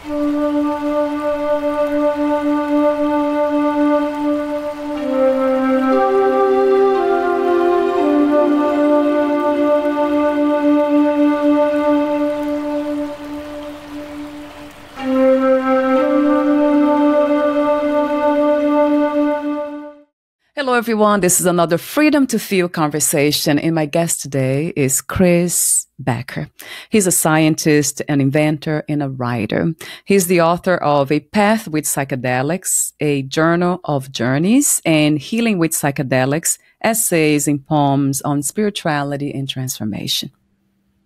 Hello, everyone. This is another Freedom to Feel conversation, and my guest today is Chris Becker. He's a scientist, an inventor, and a writer. He's the author of A Path with Psychedelics, a journal of journeys, and Healing with Psychedelics, essays and poems on spirituality and transformation.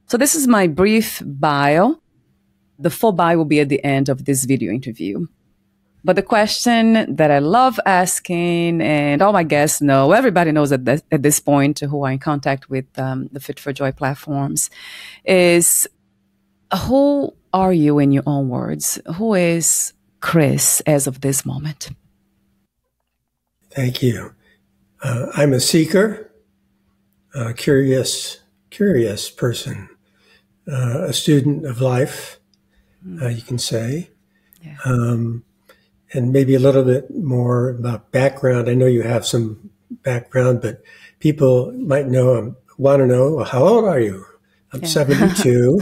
So this is my brief bio. The full bio will be at the end of this video interview. But the question that I love asking, and all my guests know, everybody knows at this point who are in contact with the Fit for Joy platforms, is who are you in your own words? Who is Chris as of this moment? Thank you. I'm a seeker, a curious person, a student of life, you can say. Yeah. And maybe a little bit more about background. I know you have some background, but people might want to know, how old are you? I'm 72.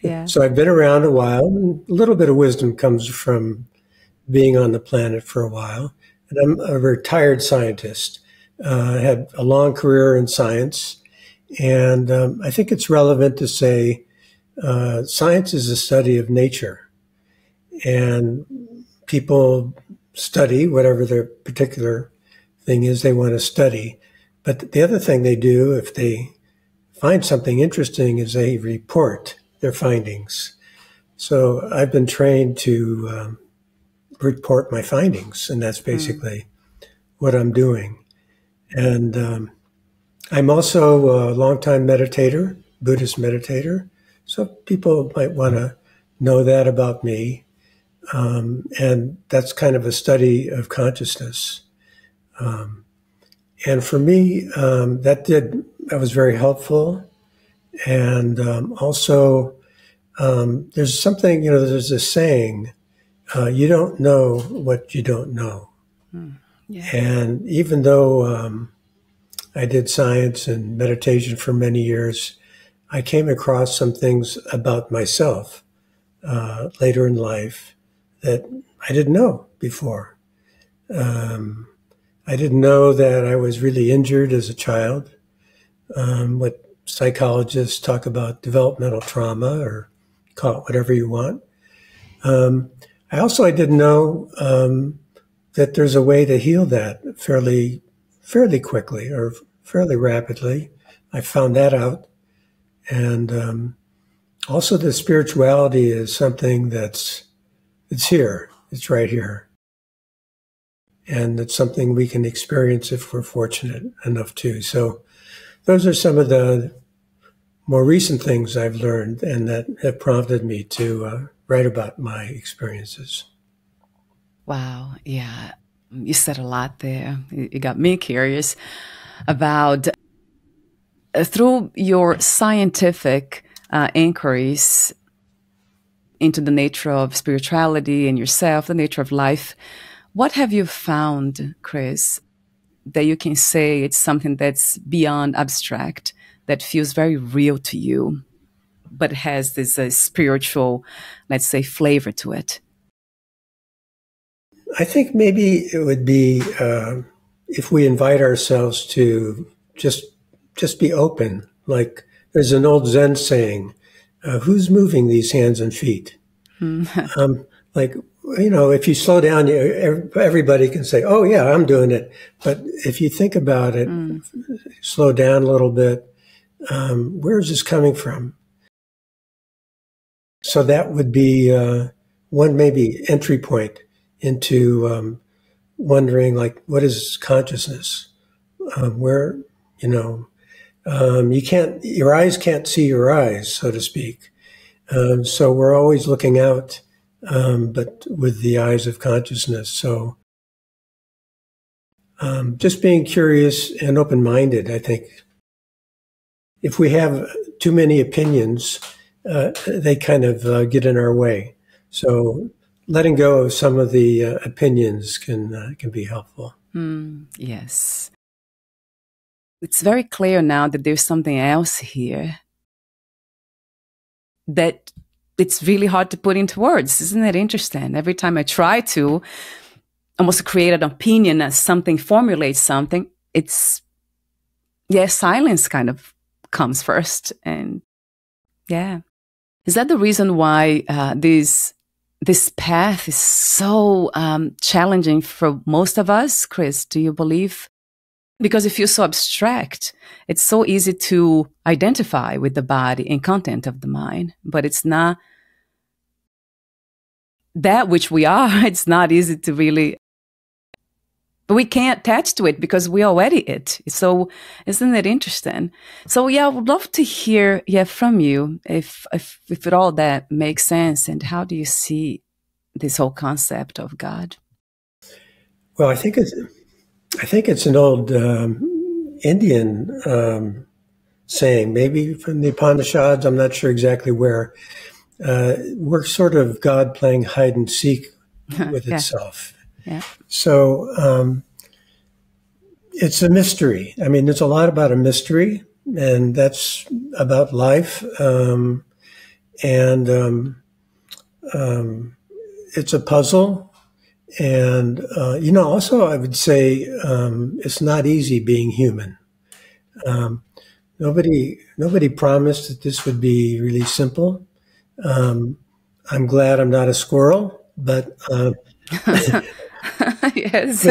Yeah. So I've been around a while. And a little bit of wisdom comes from being on the planet for a while. And I'm a retired scientist. I had a long career in science. And I think it's relevant to say science is a study of nature. And people study whatever their particular thing is they want to study. But the other thing they do, if they find something interesting, is they report their findings. So I've been trained to report my findings, and that's basically what I'm doing. And I'm also a longtime meditator, Buddhist meditator. So people might want to know that about me. And that's kind of a study of consciousness. And for me, that was very helpful. And also, there's something, there's a saying, you don't know what you don't know. Yeah. And even though I did science and meditation for many years, I came across some things about myself later in life that I didn't know before. I didn't know that I was really injured as a child, what psychologists talk about developmental trauma, or call it whatever you want. I didn't know that there's a way to heal that fairly quickly or fairly rapidly. I found that out. And also the spirituality is something it's here. It's right here. And it's something we can experience if we're fortunate enough to. So those are some of the more recent things I've learned and that have prompted me to write about my experiences. Wow. Yeah. You said a lot there. You got me curious about, through your scientific inquiries into the nature of spirituality and yourself, the nature of life, what have you found, Chris, that you can say it's something that's beyond abstract, that feels very real to you, but has this spiritual, let's say, flavor to it? I think maybe it would be if we invite ourselves to just be open. Like there's an old Zen saying, who's moving these hands and feet? If you slow down, everybody can say, oh, yeah, I'm doing it. But if you think about it, slow down a little bit, where is this coming from? So that would be one maybe entry point into wondering, like, what is consciousness? Your eyes can't see your eyes, so to speak. So we're always looking out, but with the eyes of consciousness. So just being curious and open-minded, I think. If we have too many opinions, they kind of get in our way. So letting go of some of the opinions can be helpful. Yes. It's very clear now that there's something else here that it's really hard to put into words. Isn't that interesting? Every time I try to almost create an opinion as something, formulate something, it's, silence kind of comes first. And is that the reason why this path is so challenging for most of us, Chris? Do you believe? Because it feels so abstract. It's so easy to identify with the body and content of the mind, but it's not that which we are. It's not easy to really, but we can't attach to it because we're already it. So isn't it interesting? So I would love to hear from you if it all that makes sense, and how do you see this whole concept of God? Well, I think it's an old Indian saying, maybe from the Upanishads. I'm not sure exactly where. We're sort of God playing hide and seek with itself. Yeah. So it's a mystery. I mean, there's a lot about a mystery, and that's about life. It's a puzzle. And, also I would say it's not easy being human. Nobody promised that this would be really simple. I'm glad I'm not a squirrel, but yes.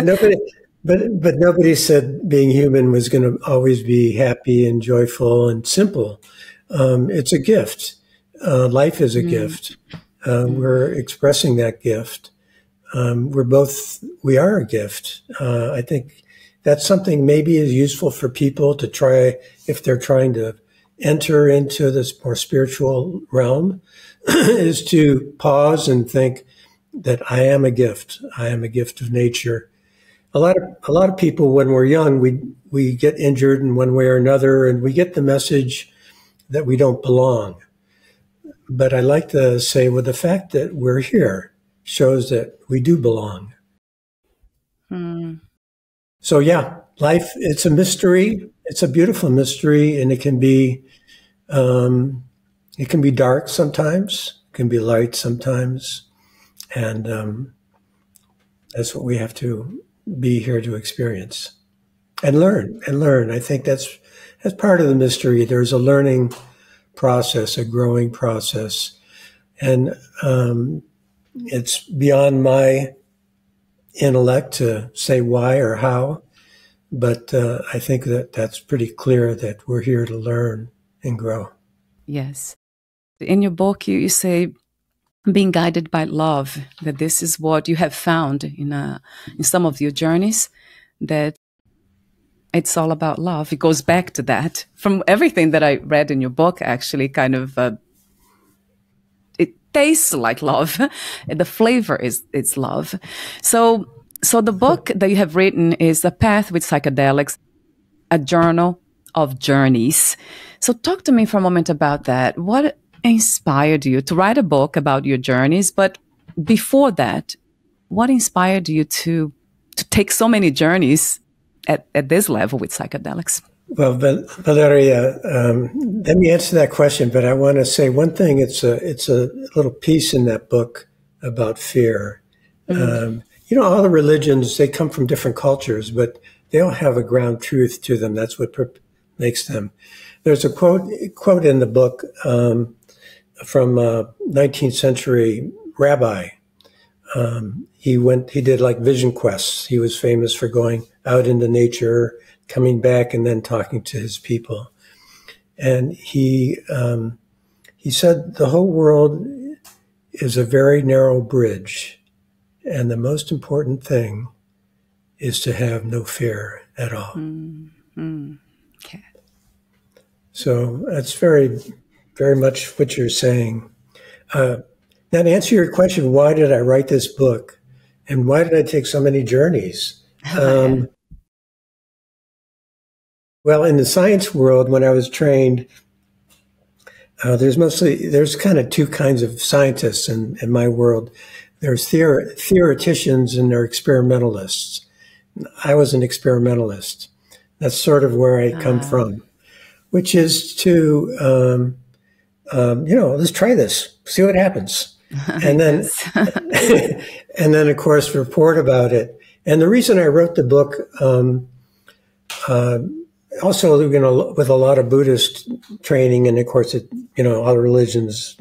but nobody said being human was going to always be happy and joyful and simple. It's a gift. Life is a gift. We're expressing that gift. We are a gift. I think that's something maybe is useful for people to try if they're trying to enter into this more spiritual realm, is to pause and think that I am a gift. I am a gift of nature. A lot of people, when we're young, we get injured in one way or another, and we get the message that we don't belong. But I like to say, well, the fact that we're here shows that we do belong. So life, it's a mystery. It's a beautiful mystery, and it can be dark sometimes, it can be light sometimes, and that's what we have to be here to experience and learn. I think that's part of the mystery. There's a learning process, a growing process, and it's beyond my intellect to say why or how, but I think that's pretty clear that we're here to learn and grow. Yes. In your book, you say being guided by love, that this is what you have found in some of your journeys, that it's all about love. It goes back to that. From everything that I read in your book, actually, kind of tastes like love. The flavor is love. So the book that you have written is A Path with Psychedelics, a journal of journeys. So talk to me for a moment about that. What inspired you to write a book about your journeys? But before that, what inspired you to take so many journeys at this level with psychedelics? Well, Valeria, let me answer that question, but I want to say one thing. It's a little piece in that book about fear. All the religions, they come from different cultures, but they all have a ground truth to them. That's what makes them. There's a quote in the book from a 19th century rabbi. He did like vision quests. He was famous for going out into nature, coming back, and then talking to his people. And he said the whole world is a very narrow bridge, and the most important thing is to have no fear at all. Okay. So that's very, very much what you're saying. Now, to answer your question, why did I write this book, and why did I take so many journeys? Well, in the science world, when I was trained, There's kind of two kinds of scientists in my world. There's theoreticians and there are experimentalists. I was an experimentalist. That's sort of where I come from, which is to, let's try this, see what happens. And then, and then of course, report about it. And the reason I wrote the book, also, with a lot of Buddhist training, and of course, all religions,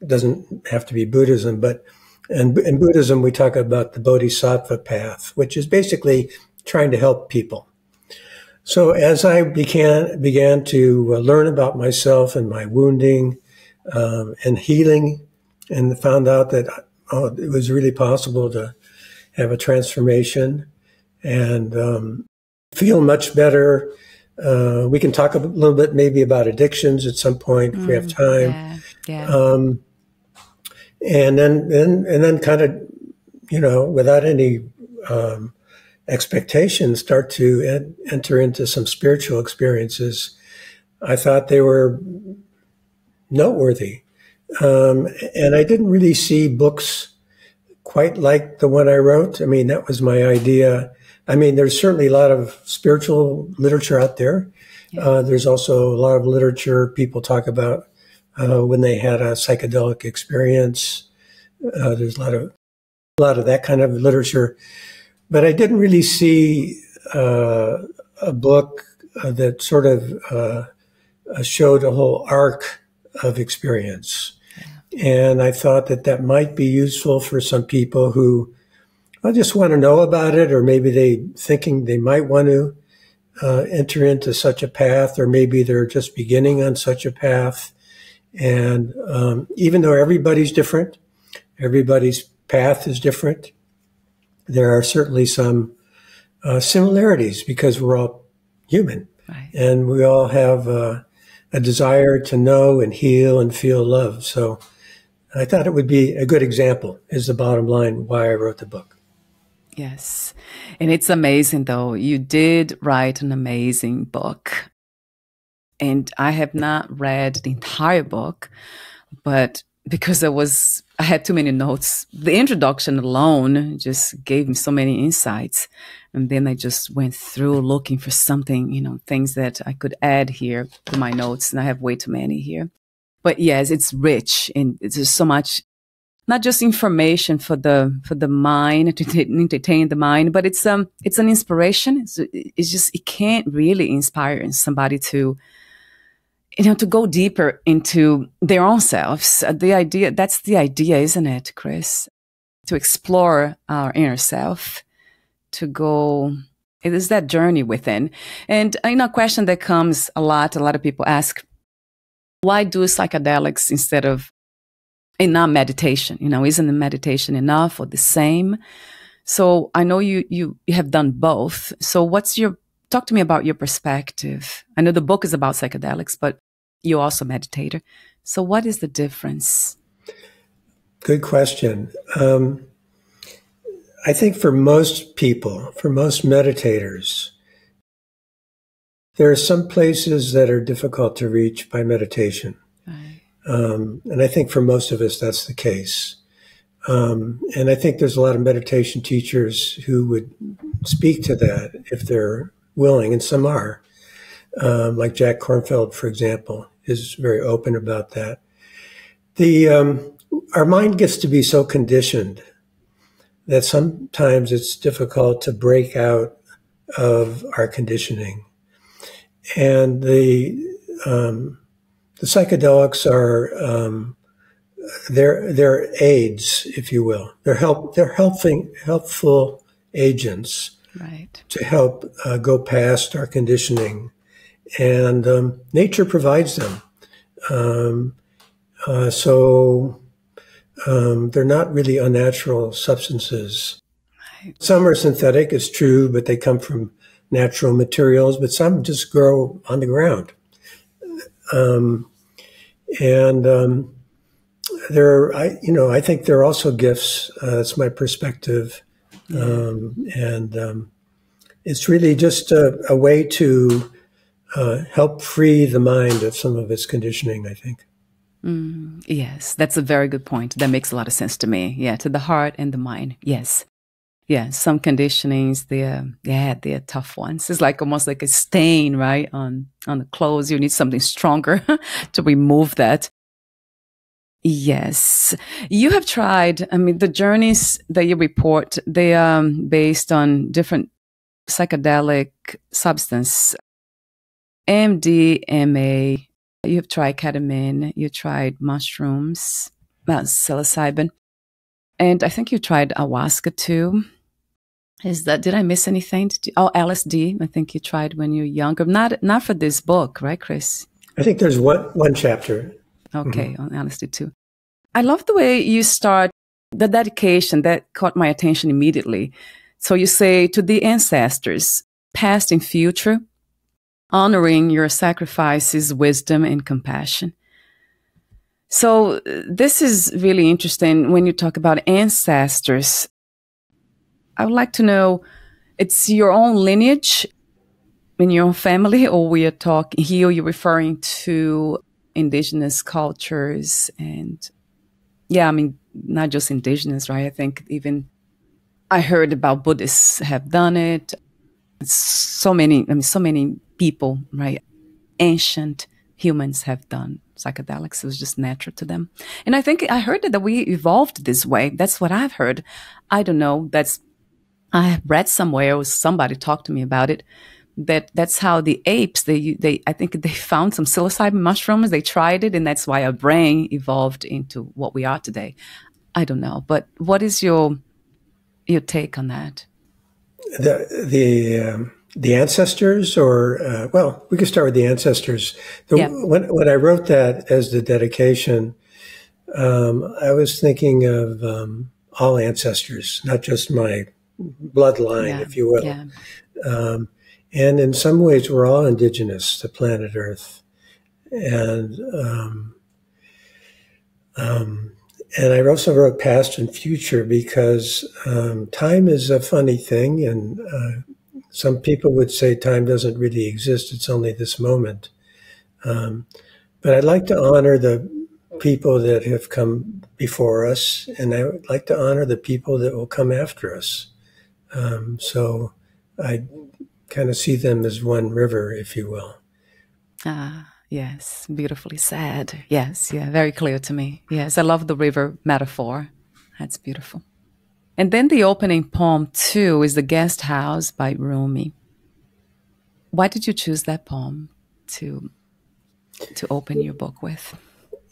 doesn't have to be Buddhism, but in Buddhism, we talk about the Bodhisattva path, which is basically trying to help people. So as I began to learn about myself and my wounding and healing, and found out that it was really possible to have a transformation and feel much better. We can talk a little bit maybe about addictions at some point if we have time. Yeah. And then kind of, without any expectations, start to enter into some spiritual experiences. I thought they were noteworthy. And I didn't really see books quite like the one I wrote. I mean, that was my idea. I mean, there's certainly a lot of spiritual literature out there. Yeah. There's also a lot of literature people talk about when they had a psychedelic experience. There's a lot of that kind of literature. But I didn't really see a book that sort of showed a whole arc of experience. Yeah. And I thought that might be useful for some people who just want to know about it, or maybe thinking they might want to enter into such a path, or maybe they're just beginning on such a path. And even though everybody's different, everybody's path is different, there are certainly some similarities because we're all human. Right. And we all have a desire to know and heal and feel love. So I thought it would be a good example, is the bottom line, why I wrote the book. Yes. And it's amazing, though. You did write an amazing book. And I have not read the entire book, but because I had too many notes. The introduction alone just gave me so many insights. And then I just went through looking for something, things that I could add here to my notes. And I have way too many here. But yes, it's rich, and it's just so much, not just information for the mind, to entertain the mind, but it's an inspiration. It can't really inspire somebody to, to go deeper into their own selves. That's the idea, isn't it, Chris? To explore our inner self, to go, it is that journey within. And a question that comes a lot of people ask, why do psychedelics instead of not meditation? Isn't the meditation enough or the same? So I know you have done both. So talk to me about your perspective. I know the book is about psychedelics, but you're also a meditator. So what is the difference? Good question. I think for most people, for most meditators, there are some places that are difficult to reach by meditation. Right. And I think for most of us, that's the case. And I think there's a lot of meditation teachers who would speak to that if they're willing, and some are. Like Jack Kornfield, for example, is very open about that. Our mind gets to be so conditioned that sometimes it's difficult to break out of our conditioning. And the psychedelics are they're aids, if you will. They're helpful agents, right, to help go past our conditioning, and nature provides them. So they're not really unnatural substances. Right. Some are synthetic, it's true, but they come from natural materials, but some just grow on the ground. I think they're also gifts. That's my perspective. It's really just a way to help free the mind of some of its conditioning, I think. Yes, that's a very good point. That makes a lot of sense to me. Yeah, to the heart and the mind. Yes. Yeah, some conditionings, they're tough ones. It's like almost like a stain, right, on the clothes. You need something stronger to remove that. Yes. You have tried, I mean, the journeys that you report, they are based on different psychedelic substance, MDMA. You've tried ketamine, you tried mushrooms, psilocybin, and I think you tried ayahuasca too. Did I miss anything? LSD, I think you tried when you were younger. Not for this book, right, Chris? I think there's one chapter. Okay, on LSD too. I love the way you start the dedication that caught my attention immediately. So you say to the ancestors, past and future, honoring your sacrifices, wisdom, and compassion. So this is really interesting when you talk about ancestors. I would like to know, it's your own lineage in your own family, or we are talking here, you're referring to indigenous cultures and, yeah, I mean, not just indigenous, right? I think even I heard about Buddhists have done it. So many people, right? Ancient humans have done psychedelics. It was just natural to them. And I think I heard that we evolved this way. That's what I've heard. I don't know. I have read somewhere, or somebody talked to me about it, that's how the apes, I think they found some psilocybin mushrooms, they tried it, and that's why our brain evolved into what we are today. I don't know, but what is your take on that? The ancestors, or well, we could start with the ancestors. When I wrote that as the dedication, I was thinking of all ancestors, not just my bloodline, if you will. Yeah. And in some ways, we're all indigenous to planet Earth, and I also wrote past and future because time is a funny thing, and some people would say time doesn't really exist; it's only this moment. But I'd like to honor the people that have come before us, and I would like to honor the people that will come after us. So I kind of see them as one river, if you will. Yes, beautifully said. Yes, yeah, very clear to me. Yes, I love the river metaphor. That's beautiful. And then the opening poem, too, is The Guest House by Rumi. Why did you choose that poem to open your book with?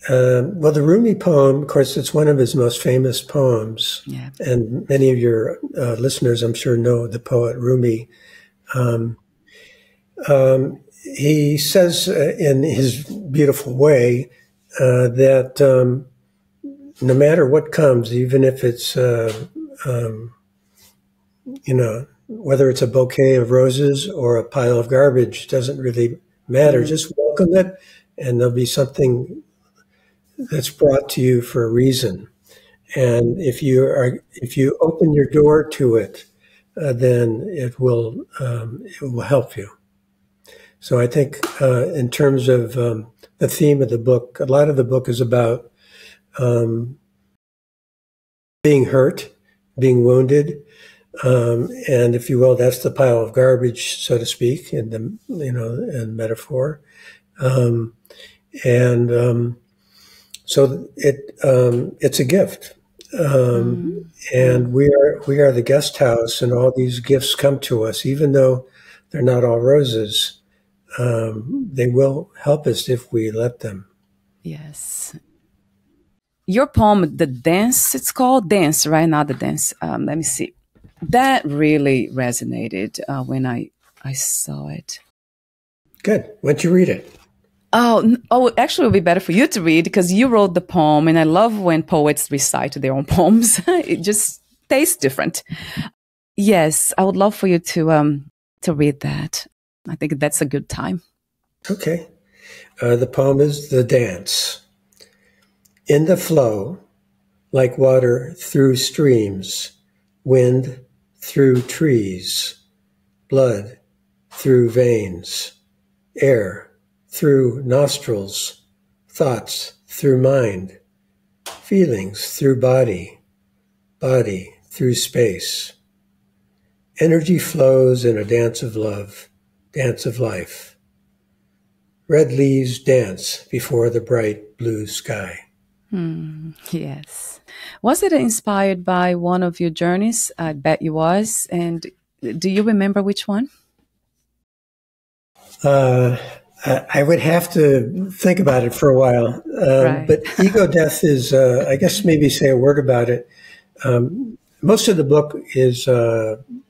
Well, the Rumi poem, of course, it's one of his most famous poems. Yeah. And many of your listeners, I'm sure, know the poet Rumi. He says in his beautiful way that no matter what comes, even if it's, whether it's a bouquet of roses or a pile of garbage, doesn't really matter. Just welcome it, and there'll be something that's brought to you for a reason. And if you open your door to it, then it will help you. So I think in terms of the theme of the book, a lot of the book is about being hurt, being wounded, and if you will, that's the pile of garbage, so to speak, in the in metaphor, so it's a gift, and we are the guest house, and all these gifts come to us, even though they're not all roses. They will help us if we let them. Yes. Your poem, The Dance, it's called Dance, right? Not The Dance. Let me see. That really resonated when I saw it. Good. Why don't you read it? Actually, it would be better for you to read because you wrote the poem, and I love when poets recite their own poems. It just tastes different. Yes, I would love for you to read that. I think that's a good time. Okay. The poem is The Dance. In the flow, like water through streams, wind through trees, blood through veins, air through nostrils, thoughts through mind, feelings through body, body through space. Energy flows in a dance of love, dance of life. Red leaves dance before the bright blue sky. Yes. Was it inspired by one of your journeys? I bet you was. And do you remember which one? I would have to think about it for a while. Right. But ego death is, I guess maybe say a word about it. Most of the book is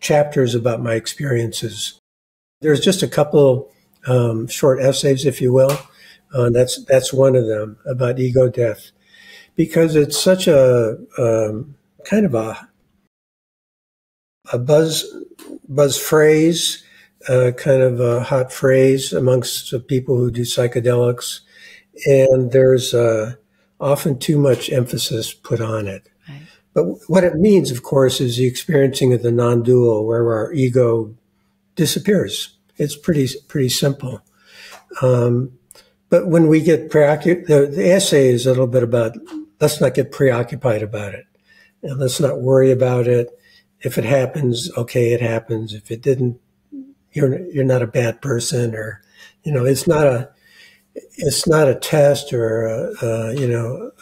chapters about my experiences. There's just a couple short essays, if you will. That's one of them about ego death, because it's such a kind of a buzz phrase, kind of a hot phrase amongst the people who do psychedelics, and there's often too much emphasis put on it. Right. But what it means, of course, is the experiencing of the non-dual, where our ego disappears. It's pretty simple. But when we get preoccupied, the essay is a little bit about, let's not get preoccupied about it. And let's not worry about it. If it happens, okay, it happens. If it didn't, you're not a bad person, or, it's not a test or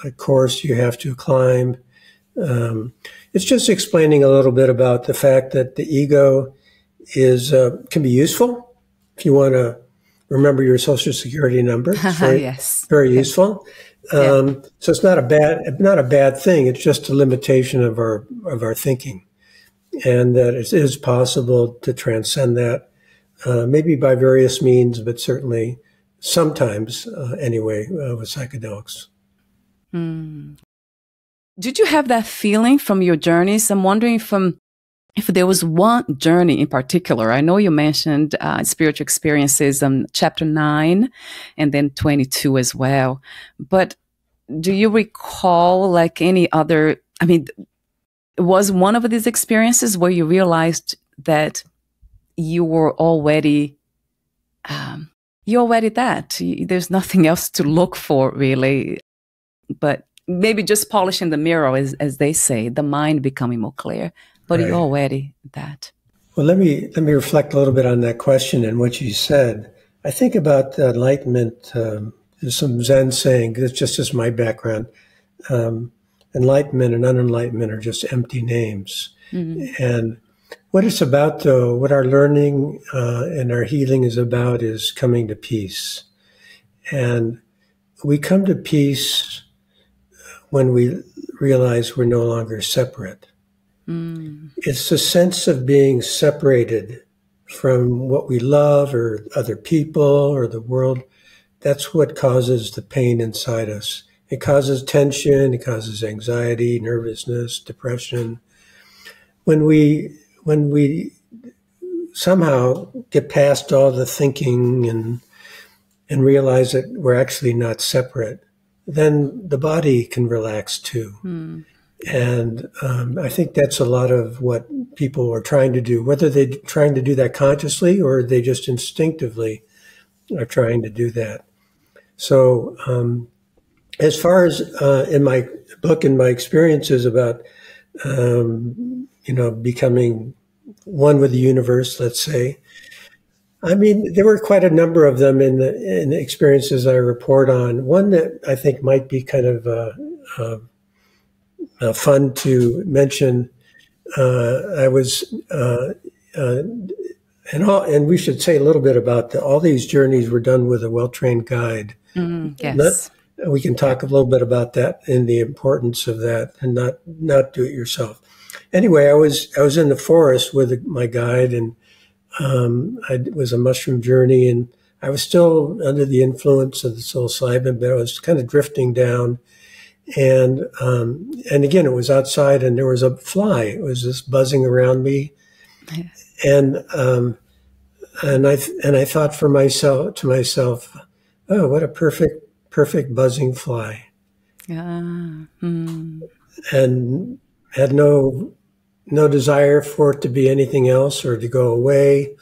a course you have to climb. It's just explaining a little bit about the fact that the ego can be useful if you want to remember your Social Security number. It's very useful. So it's not a bad thing. It's just a limitation of our thinking, and that it is possible to transcend that, maybe by various means, but certainly sometimes anyway with psychedelics. Did you have that feeling from your journeys? I'm wondering if there was one journey in particular. I know you mentioned spiritual experiences on chapter 9 and then 22 as well. But do you recall like any other, was one of these experiences where you realized that you were already, that? There's nothing else to look for really, but maybe just polishing the mirror, as they say, the mind becoming more clear. But right. You're already that. Well, let me reflect a little bit on that question and what you said. I think about enlightenment. There's some Zen saying, it's just as my background. Enlightenment and unenlightenment are just empty names. Mm-hmm. And what it's about, though, what our learning and our healing is about, is coming to peace. And we come to peace when we realize we're no longer separate. It's the sense of being separated from what we love or other people or the world. That's what causes the pain inside us. It causes tension, it causes anxiety, nervousness, depression. When we somehow get past all the thinking and realize that we're actually not separate, then the body can relax too. And I think that's a lot of what people are trying to do, whether they're trying to do that consciously or they just instinctively are trying to do that. So as far as in my book and my experiences about, becoming one with the universe, let's say, there were quite a number of them in the experiences I report on. One that I think might be kind of fun to mention. I was, and we should say a little bit about all these journeys were done with a well-trained guide. Yes. We can talk a little bit about that and the importance of that, and not do it yourself. Anyway, I was in the forest with my guide, and it was a mushroom journey, and I was still under the influence of the psilocybin, but I was kind of drifting down. And again, it was outside, and there was a fly. It was just buzzing around me, and I thought to myself, oh, what a perfect buzzing fly, and had no desire for it to be anything else or to go away,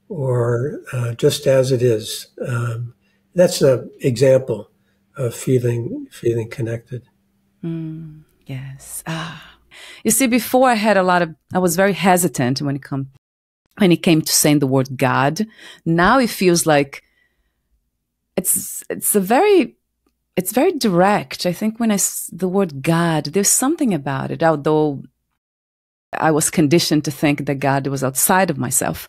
or just as it is. That's an example. of feeling connected. Yes. You see, before I was very hesitant when it came to saying the word God. Now it feels like it's very direct. I think when the word God, there's something about it, although I was conditioned to think that God was outside of myself.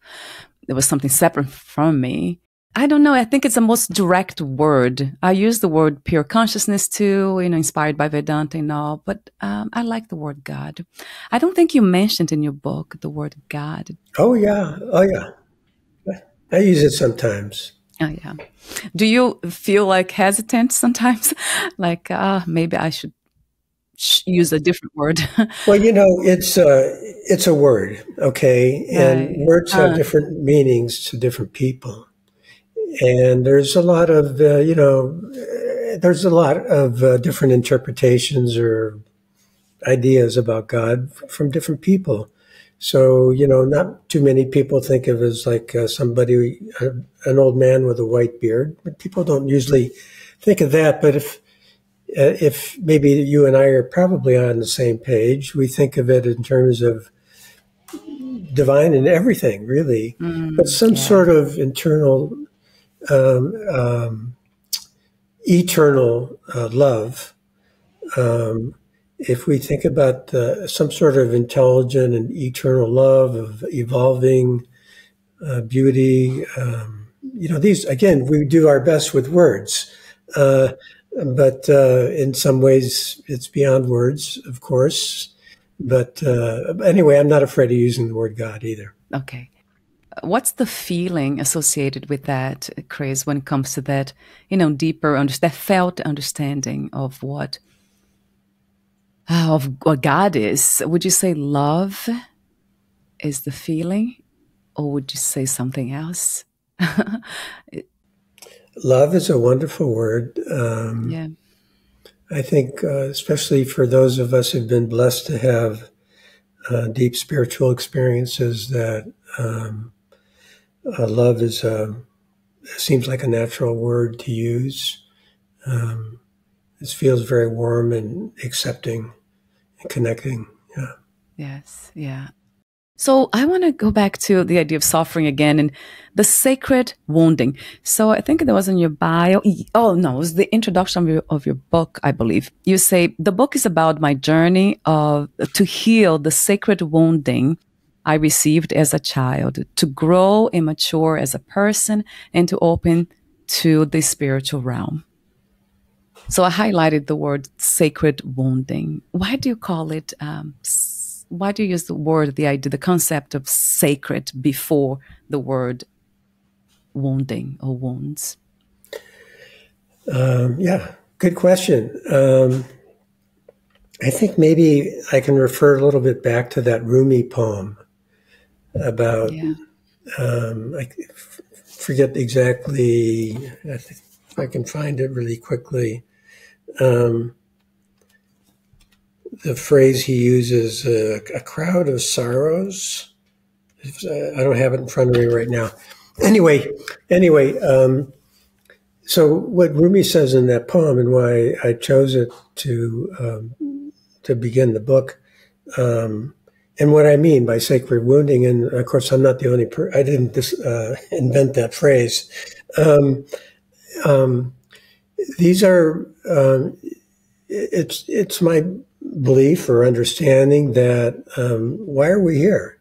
There was something separate from me. I don't know. I think it's the most direct word. I use the word pure consciousness too, inspired by Vedanta and all, but I like the word God. I don't think you mentioned in your book the word God. Oh, yeah. Oh, yeah. I use it sometimes. Oh, yeah. Do you feel like hesitant sometimes? Like, maybe I should use a different word. Well, it's a word, okay? And Right. words have different meanings to different people. And there's a lot of, different interpretations or ideas about God from different people. So, not too many people think of as like somebody, an old man with a white beard. But people don't usually think of that. But if maybe you and I are probably on the same page, we think of it in terms of divine and everything, really. But some sort of internal, eternal love. If we think about some sort of intelligent and eternal love of evolving beauty, these, again, we do our best with words. But in some ways, it's beyond words, of course. But anyway, I'm not afraid of using the word God either. Okay. What's the feeling associated with that, Chris, when it comes to that, deeper, that felt understanding of what God is? Would you say love is the feeling, or would you say something else? Love is a wonderful word. Yeah. I think, especially for those of us who've been blessed to have deep spiritual experiences, that love seems like a natural word to use. It feels very warm and accepting and connecting. Yeah. Yes. Yeah. So I want to go back to the idea of suffering again and the sacred wounding. So I think that was in your bio. Oh, no, it was the introduction of your book, I believe. You say, the book is about my journey to heal the sacred wounding I received as a child, to grow and mature as a person, and to open to the spiritual realm. So I highlighted the word sacred wounding. Why do you call it why do you use the word, the idea, the concept of sacred before the word wounding or wounds? Yeah, good question. I think maybe I can refer a little bit back to that Rumi poem about, I forget exactly, I think if I can find it really quickly. The phrase he uses, a crowd of sorrows. I don't have it in front of me right now. Anyway, so what Rumi says in that poem, and why I chose it to begin the book, and what I mean by sacred wounding, and of course I'm not the only I didn't invent that phrase. These are it's my belief or understanding that why are we here?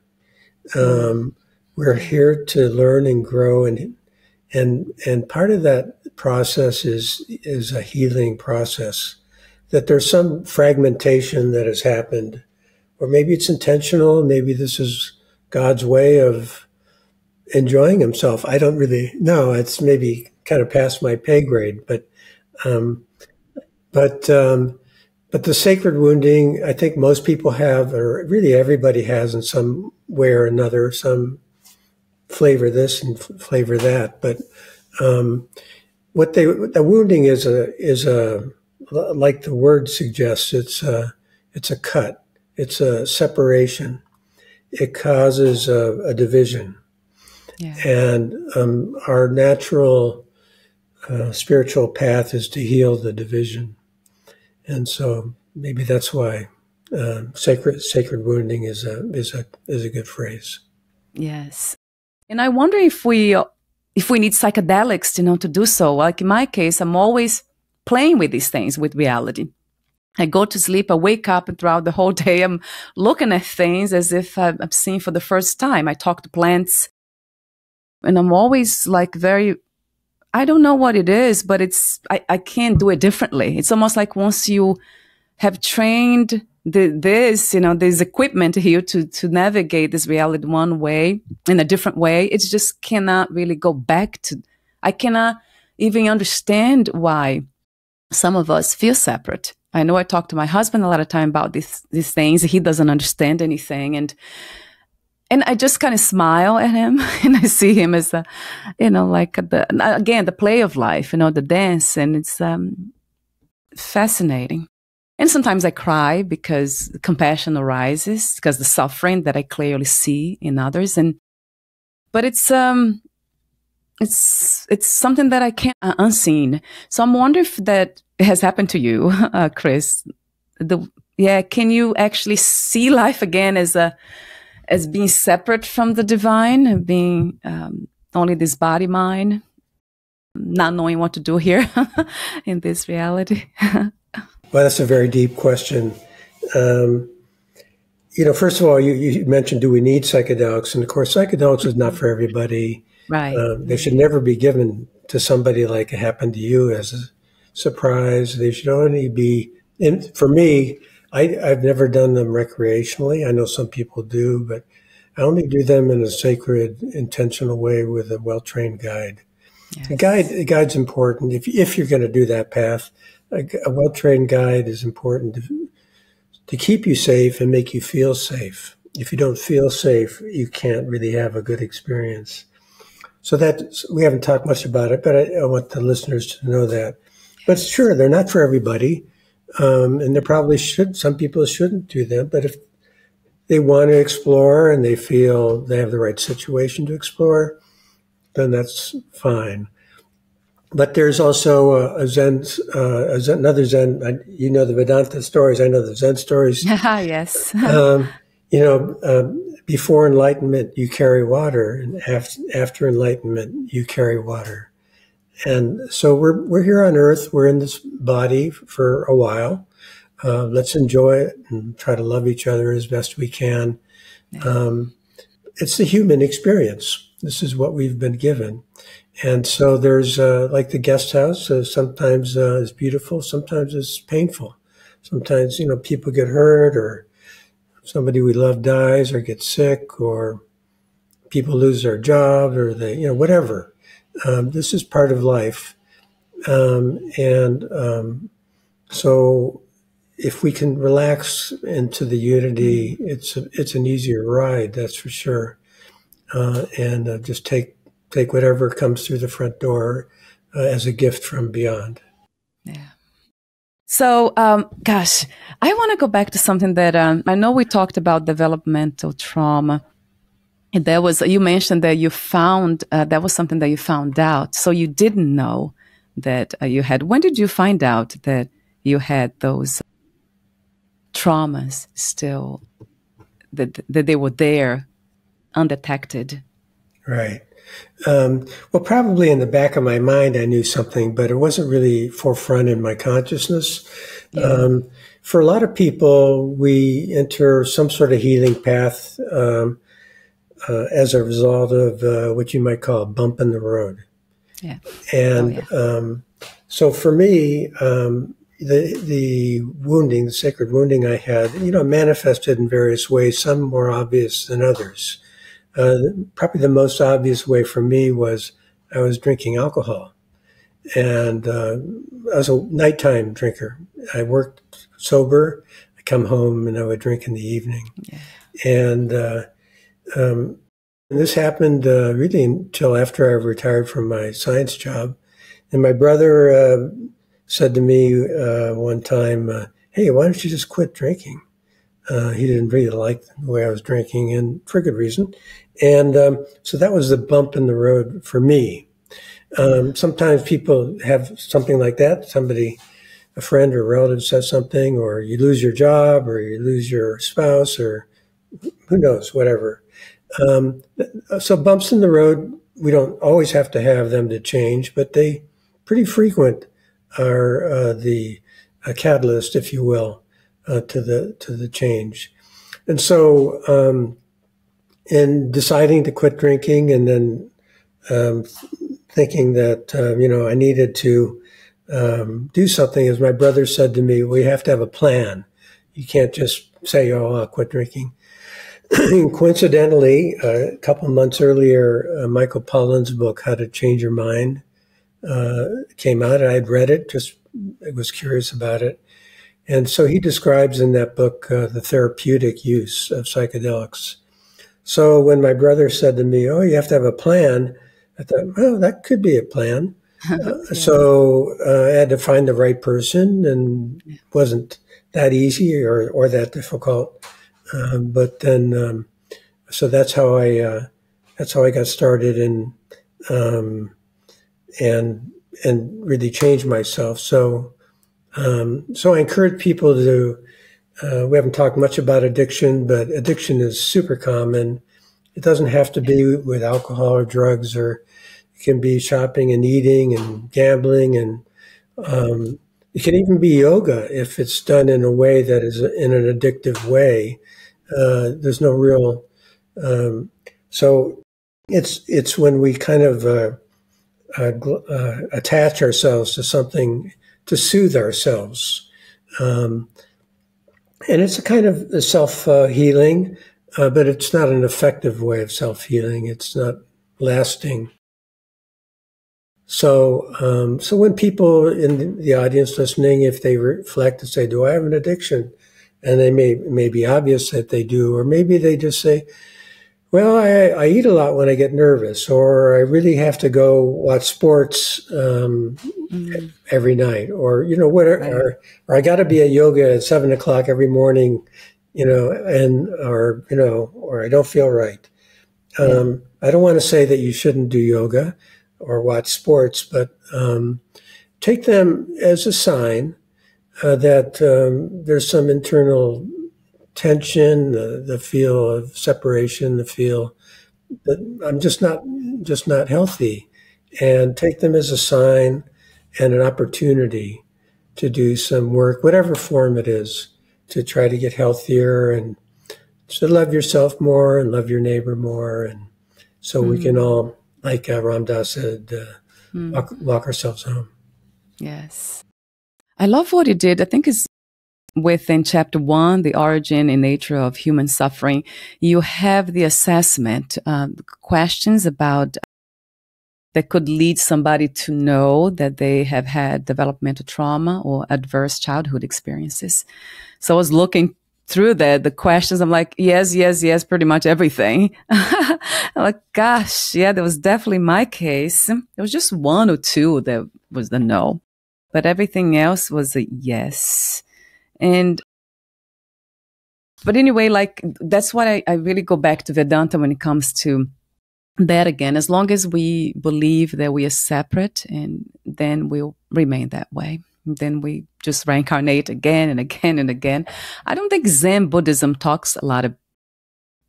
We're here to learn and grow, and part of that process is a healing process. That there's some fragmentation that has happened, or maybe it's intentional. Maybe this is God's way of enjoying Himself. I don't really know. It's maybe kind of past my pay grade, but the sacred wounding, I think most people have, or really everybody has in some way or another, some flavor this and flavor that. But the wounding is a like the word suggests, it's a cut, it's a separation. It causes a division, and our natural spiritual path is to heal the division. And so maybe that's why sacred wounding is a good phrase. Yes. And I wonder if we need psychedelics, to do so. Like in my case, I'm always playing with these things, with reality. I go to sleep, I wake up, and throughout the whole day, I'm looking at things as if I'm seeing for the first time. I talk to plants, and I'm always like I don't know what it is, but I can't do it differently. It's almost like once you have trained this equipment here to navigate this reality one way, in a different way, it just cannot really go back to, I cannot even understand why some of us feel separate. I know I talk to my husband a lot of time about these things. He doesn't understand anything. And I just kind of smile at him and I see him as like the play of life, the dance. And it's fascinating. And sometimes I cry because compassion arises, because the suffering that I clearly see in others. But it's something that I can't unseen. So I'm wondering if that has happened to you, Chris. Can you actually see life again as being separate from the divine, being only this body mind, not knowing what to do here in this reality? Well, that's a very deep question. First of all, you mentioned, do we need psychedelics? And of course, psychedelics is not for everybody. Right. They should never be given to somebody like it happened to you as a surprise. They should only be, and for me, I've never done them recreationally. I know some people do, but I only do them in a sacred, intentional way with a well-trained guide. Yes. A guide's important. If you're going to do that path, a well-trained guide is important to keep you safe and make you feel safe. If you don't feel safe, you can't really have a good experience. So we haven't talked much about it, but I want the listeners to know that. But sure, they're not for everybody. And there probably some people shouldn't do them. But if they want to explore and they feel they have the right situation to explore, then that's fine. But there's also another Zen, the Vedanta stories. I know the Zen stories. Yes. Before enlightenment, you carry water, and after enlightenment, you carry water. And so we're here on Earth. We're in this body for a while. Let's enjoy it and try to love each other as best we can. It's the human experience. This is what we've been given. And so there's like the guest house. Sometimes it's beautiful. Sometimes it's painful. Sometimes, people get hurt, or somebody we love dies or gets sick, or people lose their job, or whatever. This is part of life. So if we can relax into the unity, it's an easier ride, that's for sure. And just take whatever comes through the front door as a gift from beyond. Yeah. So, gosh, I want to go back to something that I know we talked about developmental trauma. And you mentioned that you found, that was something that you found out. So you didn't know that you had. When did you find out that you had those traumas still, that they were there, undetected? Right. Well, probably in the back of my mind, I knew something, but it wasn't really forefront in my consciousness. Yeah. For a lot of people, we enter some sort of healing path as a result of what you might call a bump in the road. Yeah. And so for me, the wounding, the sacred wounding I had, manifested in various ways, some more obvious than others. Probably the most obvious way for me was I was drinking alcohol, and I was a nighttime drinker. I worked sober. I come home and I would drink in the evening. Yeah. And this happened really until after I retired from my science job. And my brother said to me one time, "Hey, why don't you just quit drinking?" He didn't really like the way I was drinking, and for good reason. And so that was the bump in the road for me. Sometimes people have something like that. Somebody, a friend or relative says something, or you lose your job, or you lose your spouse, or who knows, whatever. So bumps in the road, we don't always have to have them to change, but they pretty frequent are the catalyst, if you will, to the change. And so in deciding to quit drinking, and then thinking that I needed to do something, as my brother said to me, we have to have a plan. You can't just say, "Oh, I'll quit drinking." Coincidentally, a couple months earlier, Michael Pollan's book, How to Change Your Mind, came out. I had read it, I was curious about it. And so he describes in that book the therapeutic use of psychedelics. So when my brother said to me, "Oh, you have to have a plan," I thought, well, that could be a plan. So I had to find the right person, and it wasn't that easy or that difficult. But then, so that's how I got started and really changed myself. So I encourage people to. We haven't talked much about addiction, but addiction is super common. It doesn't have to be with alcohol or drugs, or it can be shopping and eating and gambling, and it can even be yoga if it's done in a way that is in an addictive way. There's no real. So it's when we kind of attach ourselves to something to soothe ourselves. And it's a kind of self-healing, but it's not an effective way of self-healing. It's not lasting. So when people in the audience listening, if they reflect and say, "Do I have an addiction?" And they may be obvious that they do, or maybe they just say, "Well, I eat a lot when I get nervous, or I really have to go watch sports every night, or whatever, or I got to be at yoga at 7:00 every morning, or I don't feel right." I don't want to say that you shouldn't do yoga or watch sports, but take them as a sign that there's some internal tension, the feel of separation, the feel that I'm just not healthy, and take them as a sign and an opportunity to do some work, whatever form it is, to try to get healthier and to love yourself more and love your neighbor more. And so we can all, like Ram Dass said, walk ourselves home. Yes. I love what you did. I think it's within chapter 1, the origin and nature of human suffering. You have the assessment, questions about that could lead somebody to know that they have had developmental trauma or adverse childhood experiences. So I was looking through the questions. I'm like, yes, pretty much everything. I'm like, gosh, yeah, that was definitely my case. There was just 1 or 2 that was the no, but everything else was a yes. But anyway, like, that's why I really go back to Vedanta when it comes to that again. As long as we believe that we are separate, and then we'll remain that way. Then we just reincarnate again and again and again. I don't think Zen Buddhism talks a lot of,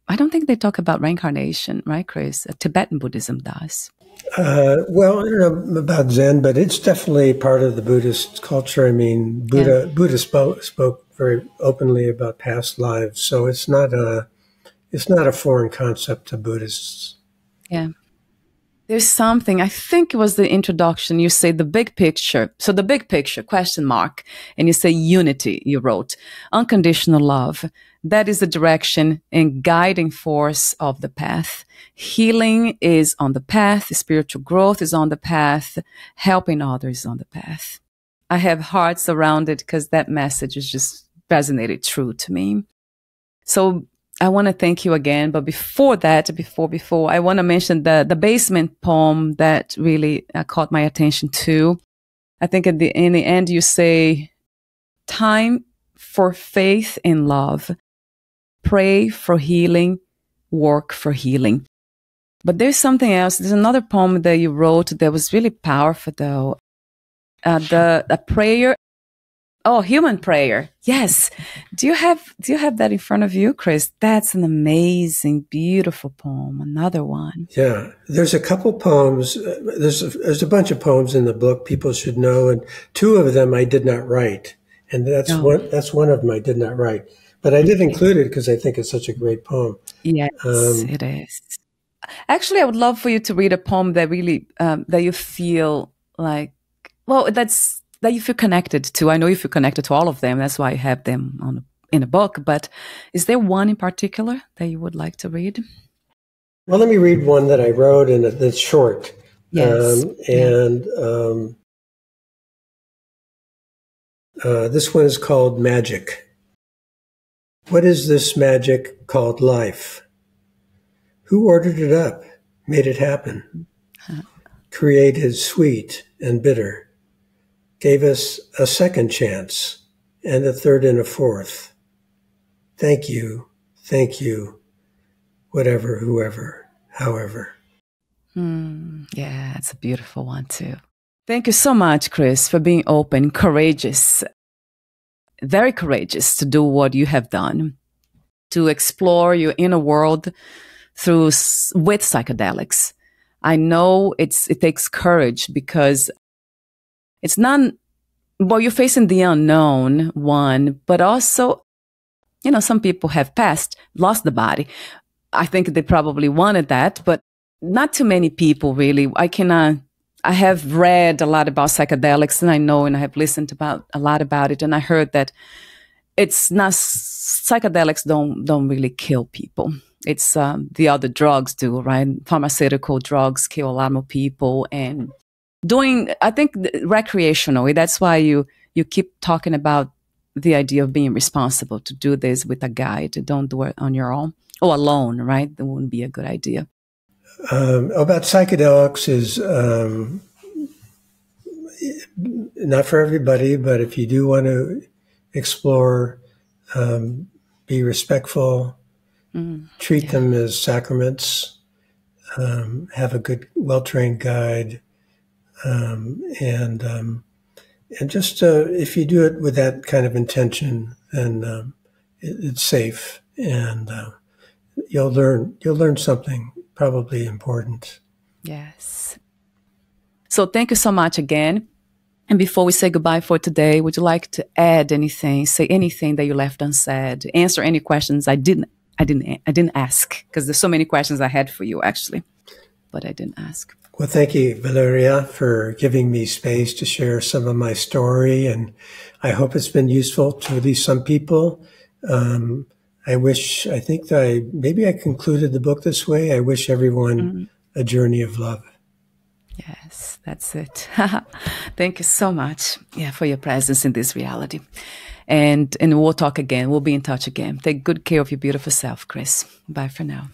I don't think they talk about reincarnation, right, Chris? Tibetan Buddhism does. Well, I don't know about Zen, but it's definitely part of the Buddhist culture. I mean, Buddha spoke very openly about past lives, so it's not a foreign concept to Buddhists. Yeah. There's something, I think it was the introduction, you say the big picture. So the big picture, question mark, and you say unity, you wrote. Unconditional love, that is the direction and guiding force of the path. Healing is on the path, spiritual growth is on the path, helping others is on the path. I have hearts around it because that message is just resonated true to me. So I want to thank you again. But before that, before I want to mention the basement poem that really caught my attention too. I think in the end, you say, time for faith and love, pray for healing, work for healing. But there's something else. There's another poem that you wrote that was really powerful, though. A prayer. Oh, human prayer. Yes. Do you have that in front of you, Chris? That's an amazing, beautiful poem. Another one. Yeah. There's a couple poems. There's a bunch of poems in the book people should know, and two of them I did not write. And that's one of them I did not write. But I did include it because I think it's such a great poem. Yes, it is. Actually, I would love for you to read a poem that really, that you feel like, well, that you feel connected to. I know you feel connected to all of them. That's why I have them in a book. But is there one in particular that you would like to read? Well, let me read one that I wrote, and it's short. Yes. This one is called Magic. What is this magic called life? Who ordered it up, made it happen, created sweet and bitter, gave us a second chance and a third and a fourth? Thank you, whatever, whoever, however. Yeah, it's a beautiful one too. Thank you so much, Chris, for being open, courageous, very courageous to do what you have done, to explore your inner world with psychedelics. I know it takes courage because it's not, well, you're facing the unknown, one, but also, some people have passed, lost the body. I think they probably wanted that, but not too many people really. I have read a lot about psychedelics, and I know, and I have listened a lot about it, and I heard that it's not, psychedelics don't really kill people. It's the other drugs do, right? Pharmaceutical drugs kill a lot more people, and I think recreationally. That's why you keep talking about the idea of being responsible to do this with a guide. Don't do it on your own or alone, right? That wouldn't be a good idea. About psychedelics is not for everybody, but if you do want to explore, be respectful, treat them as sacraments, have a good, well-trained guide, and just if you do it with that kind of intention, then it's safe, and you'll learn something probably important. Yes. So thank you so much again. And before we say goodbye for today, would you like to add anything, say anything that you left unsaid, answer any questions I didn't ask? Because there's so many questions I had for you, actually, but I didn't ask. Well, thank you, Valeria, for giving me space to share some of my story, and I hope it's been useful to at least some people. I think that maybe I concluded the book this way. I wish everyone a journey of love. Yes, that's it. Thank you so much, for your presence in this reality. And we'll talk again. We'll be in touch again. Take good care of your beautiful self, Chris. Bye for now.